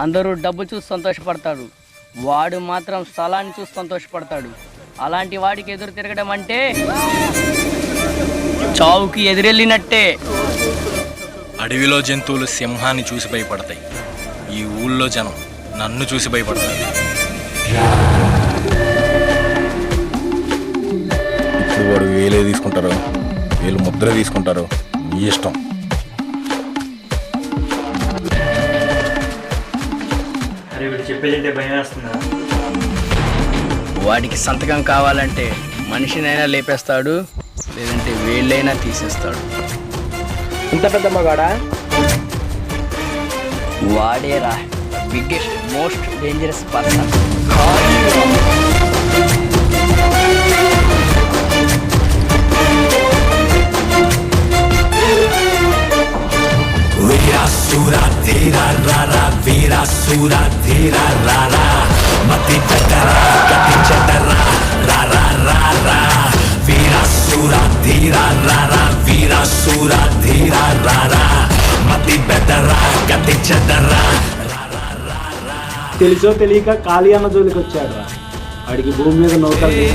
అందరూ డబ్బు చూసి సంతోషపడతాడు, వాడు మాత్రం స్థలాన్ని చూసి సంతోషపడతాడు. అలాంటి వాడికి ఎదురు తిరగడం అంటే చావుకి ఎదురెళ్ళినట్టే. అడవిలో జంతువులు సింహాన్ని చూసి భయపడతాయి, ఈ ఊళ్ళో జనం నన్ను చూసి భయపడతారు. ఇప్పుడు వాడు వేలే తీసుకుంటారు, వీళ్ళు ముద్ర తీసుకుంటారు, మీ ఇష్టం. చెప్పేదంటే భయం వేస్తుందా? వాడికి సంతకం కావాలంటే మనిషినైనా లేపేస్తాడు, లేదంటే వేళ్ళైనా తీసేస్తాడు. ఇంత పెద్ద మగాడా? వాడేరా బిగ్గెస్ట్ మోస్ట్ డేంజరస్ పర్సన్. వీరాసురా ధీరా రారా, వీరాసురా ధీరా రారా, మతి పెట్టరా గతి చెట్టరా రారా రారా, వీరాసురా ధీరా రారా, వీరాసురా ధీరా రారా, మతి పెట్టరా గతి చెట్టరా. తెలుసో తెలియక కాళీ అన్న జోలికి వచ్చాడు రా. వాడికి భూమి మీద నౌకలు